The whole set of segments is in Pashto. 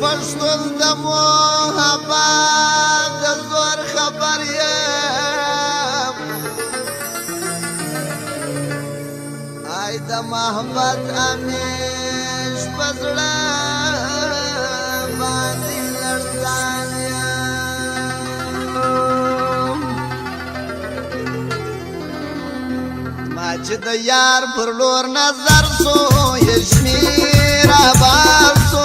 پښتون د محبت د زور خبر یم ای د محبت امیش پزړه باندې لړزان یم ما چې د یار پر لور نظر سو یشمیر آباد سو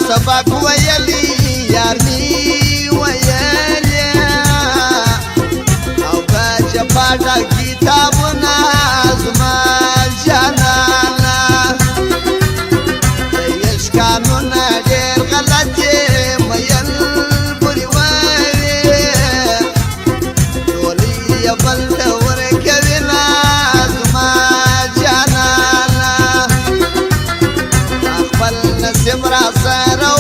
سبق ویلی یار می ویلی او بچ پاټا کتابونه زما جانانا یش قانون ډیر غلط مېل پوری وایي ټولې بل ور کوي نا زما جانانا خپل نصیب را سره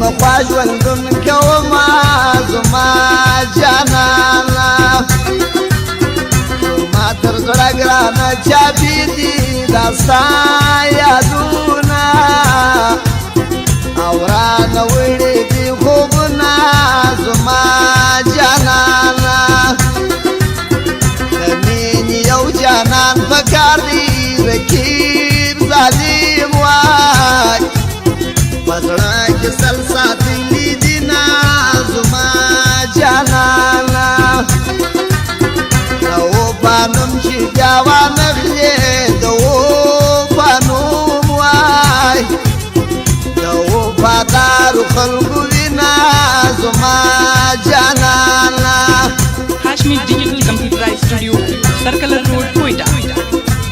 مخوا ژوندون کومه زما جانانه زما تر زړه ګرانه چاپي دي دا ستا یادونه او رانه وړي دي خوبونه زما جانانه د مینې یو جانان پکار دی رقیب ظالم وای په زړه کې سل ساتلي دي نه زما جانانه د وفا نوم چې بیا وانخلې د وفا نوم وای د وفادارو خلکو وینا زما جانانه Hashmi Digital Computerized Studio, Circular Road, Quetta.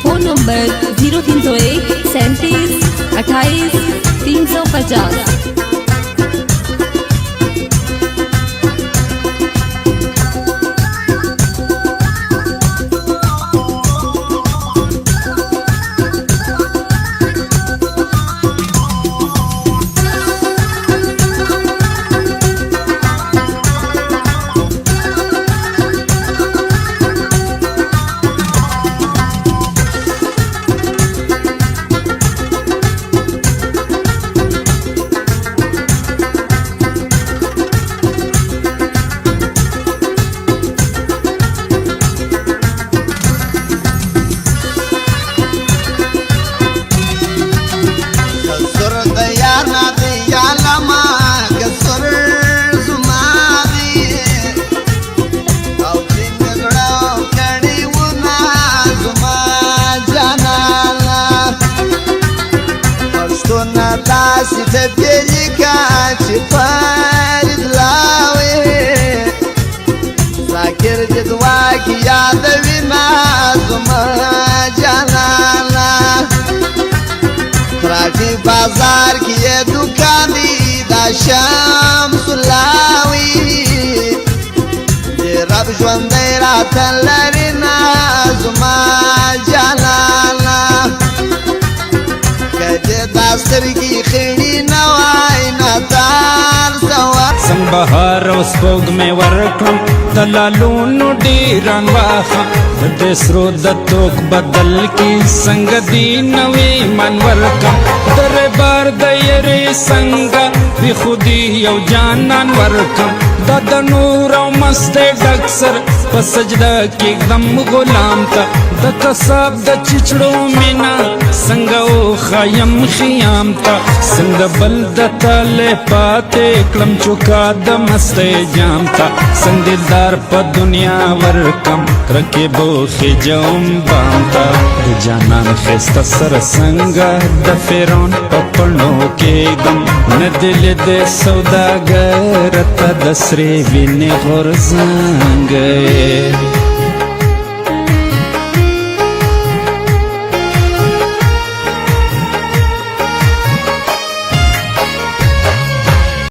Phone number 0301 37 28 350। داسې ټپې لیکه چې فرید لاوې ذاکر دې دعا کې یادوي نه زما جانانه پراټي بازار کې یې دوکان دی دا شمس لاوي دې رب ژوندی راته لري نه زما جانانه سترګې خېړې نه وای ناتار سوا څنګه بهار او سپوږمۍ ورکړم د لالونو ډېران واخم د دې سرو د توک بدل کې څنګه دي نوې من ورکم درې بار د یارۍ څنګه بې خودي یو جانان ورکم دا د نور او مستۍ ډک سر په سجده کېږدم غلام ته د کسب د چچړو مینا څنګه وښایم خیام ته څنګه بل د تلې پاتې کړم چوکا د مستۍ جام ته څنګه دلدار په دنیا ورکم رقیبو خجوم بام ته د جانان ښایسته سره څنګه د فرعون په پڼو کېږدم نه دې لیدې سوداګر ته د سرې وینې غورځنګ